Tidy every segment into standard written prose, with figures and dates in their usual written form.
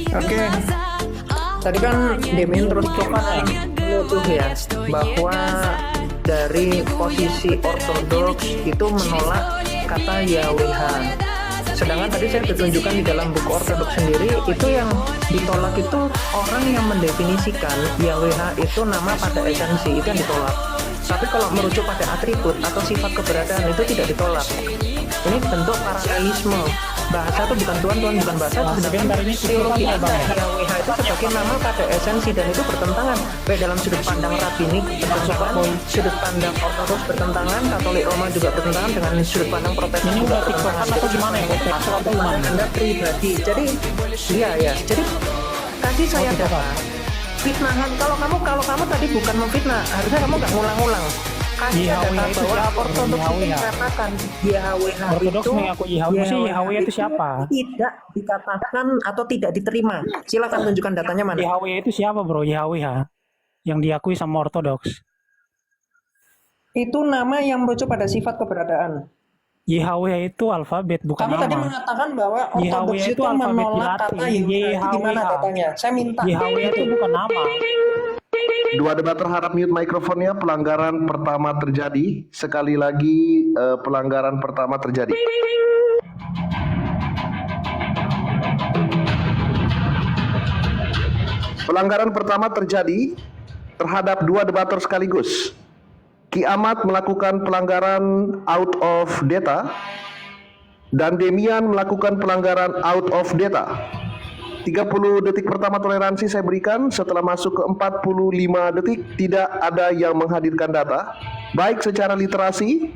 Oke, tadi kan Demian terus menuduh ya bahwa dari posisi ortodoks itu menolak kata YHWH. Sedangkan tadi saya tunjukkan di dalam buku ortodoks sendiri itu yang ditolak itu orang yang mendefinisikan YHWH itu nama pada esensi, itu yang ditolak. Tapi kalau merujuk pada atribut atau sifat keberadaan itu tidak ditolak. Ini bentuk paralelisme. Bahasa itu bukan Tuhan, Tuhan bukan bahasa. Sedangkan teologi YHWH itu sebagai nama pada esensi dan itu bertentangan. Baik dalam sudut pandang rabbinik bertentangan, sudut pandang ortodoks bertentangan, Katolik Roma juga bertentangan dengan sudut pandang Protestan juga bertentangan. Atau gimana ya? Atau Anda pribadi. Jadi, ya. Jadi kasih saya data. Fitnahan. Kalau kamu tadi bukan memfitnah, harusnya kamu nggak ngulang-ngulang. Kasih data bahwa ortodoks itu mengatakan YHWH itu YHWH itu siapa? Tidak dikatakan atau tidak diterima. Silakan tunjukkan datanya mana. YHWH itu siapa bro? YHWH yang diakui sama ortodoks. Itu nama yang merujuk pada sifat keberadaan. YHWH itu alfabet bukan Kamu nama. tadi mengatakan bahwa ortodoks itu menolak kata YHWH. Itu gimana datanya? Saya minta. YHWH itu bukan nama. Dua debater harap mute mikrofonnya. Pelanggaran pertama terjadi. Sekali lagi pelanggaran pertama terjadi. Pelanggaran pertama terjadi terhadap dua debater sekaligus. Ki Ahmad melakukan pelanggaran out of data dan Demian melakukan pelanggaran out of data. 30 detik pertama toleransi saya berikan. Setelah masuk ke 45 detik tidak ada yang menghadirkan data, baik secara literasi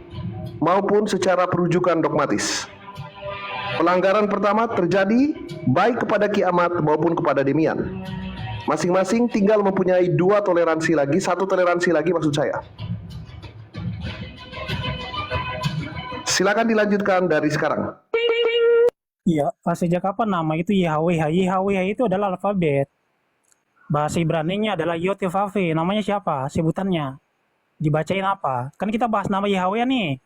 maupun secara perujukan dogmatis. Pelanggaran pertama terjadi baik kepada Ki Ahmad maupun kepada Demian. Masing-masing tinggal mempunyai dua toleransi lagi, satu toleransi lagi maksud saya. Silakan dilanjutkan dari sekarang. Iya, sejak kapan nama itu YHWH? YHWH itu adalah alfabet. Bahasa Ibraninya adalah Yod-Heh-Vav-Heh. Namanya siapa? Sebutannya. Dibacain apa? Kan kita bahas nama YHWH nih.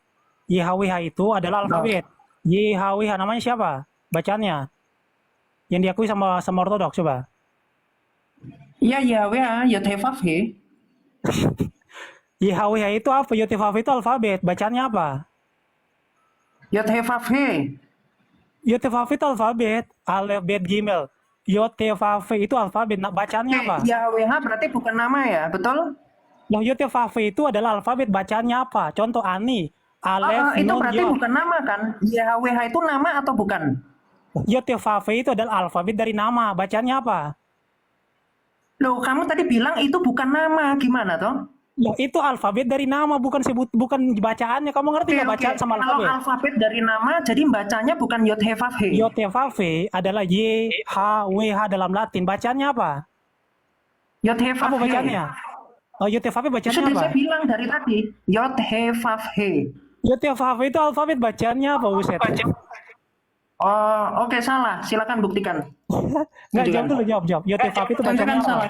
YHWH itu adalah alfabet. YHWH namanya siapa? Bacaannya. Yang diakui sama ortodoks coba. Iya, YHWH, Yod-Heh-Vav-Heh. YHWH itu apa? Yod-Heh-Vav-Heh itu alfabet. Bacaannya apa? Yod-Heh-Vav-Heh. Yod-Heh-Vav-Heh itu alfabet. Alef, bet, gimel. Yod-Heh-Vav-Heh itu alfabet. Nah, bacaannya apa? YHWH berarti bukan nama ya, betul? Loh, Yod-Heh-Vav-Heh itu adalah alfabet. Bacaannya apa? Contoh Ani. Alef, itu Nun, berarti Yod. bukan nama kan? YHWH itu nama atau bukan? Yod-Heh-Vav-Heh itu adalah alfabet dari nama. Bacaannya apa? Loh, kamu tadi bilang itu bukan nama, gimana toh? Loh, itu alfabet dari nama, bukan bacaannya. Kamu ngerti nggak bacaan sama Kalau alfabet? alfabet dari nama, jadi bacanya bukan Yod-Heh-Vav-Heh. Yod-Heh-Vav-Heh adalah YHWH dalam Latin. Bacaannya apa? Apa Yod-Heh-Vav-Heh. bacaannya? Oh, Yod-Heh-Vav-Heh bacaannya Sudah apa? saya bilang dari tadi, Yod-Heh-Vav-Heh. Yod-Heh-Vav-Heh itu alfabet, bacaannya apa, Buset? Oh, oke, salah. Silakan buktikan. Nggak, jawab dulu, jawab. Yod-Heh-Vav-Heh itu bacaannya Tunjukkan apa? salah.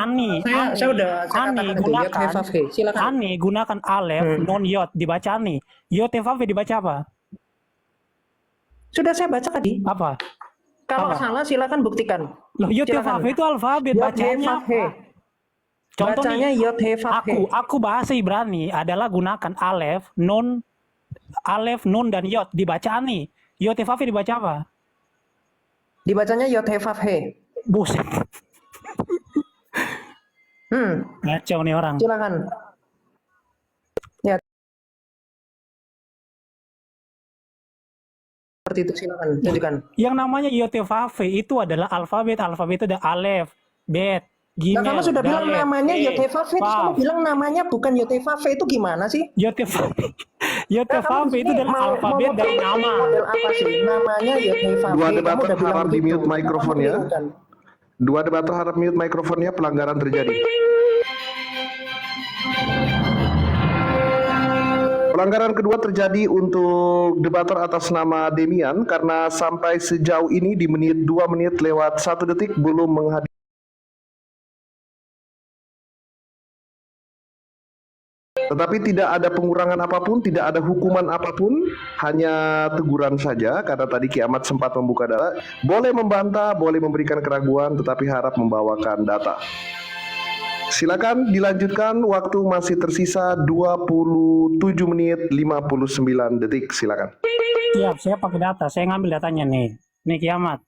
Ani, Saya katakan itu, Yod-Heh-Vav-Heh. Silakan. Ani gunakan alef, non yod, dibaca Ani. Yod-Heh-Vav-Heh dibaca apa? Sudah saya baca tadi. Apa? Kalau Apa? salah, silakan buktikan. Loh, Yod-Heh-Vav-Heh itu alfabet, bacaannya apa? Yod-Heh-Vav-Heh. Contoh Bacanya nih, Yod-Heh-Vav-Heh. aku bahasa Ibrani adalah gunakan alef, nun dan yod, dibaca Ani. Yod-Heh-Vav-Heh dibaca apa? Dibacanya Yod-Heh-Vav-Heh. Buset. Ngaco nih orang. Silakan. Ya. Seperti itu, silakan tunjukkan. Yang namanya Yod-Heh-Vav-Heh itu adalah alfabet. Alfabet itu ada alef, bet, Nah, gimel, kamu sudah bilang daled, namanya he, Yod-Heh-Vav-Heh, terus kamu vav. bilang namanya bukan Yod-Heh-Vav-Heh, itu gimana sih? Yod-Heh-Vav-Heh Nah, Yod-Heh-Vav-Heh itu adalah alfabet dari nama. Model apa sih? Namanya Yod-Heh-Vav-Heh. Dua Kamu debater udah bilang harap di begitu. mute mikrofonnya. Dua debater harap mute mikrofonnya. Pelanggaran terjadi. Pelanggaran kedua terjadi untuk debater atas nama Demian karena sampai sejauh ini di menit 2 menit lewat 1 detik belum Tetapi tidak ada pengurangan apapun, tidak ada hukuman apapun, hanya teguran saja, karena tadi Kiamat sempat membuka data. Boleh membantah, boleh memberikan keraguan, tetapi harap membawakan data. Silakan dilanjutkan, waktu masih tersisa 27 menit 59 detik, silakan. Siap, saya pakai data. Saya ngambil datanya nih. Nih Kiamat.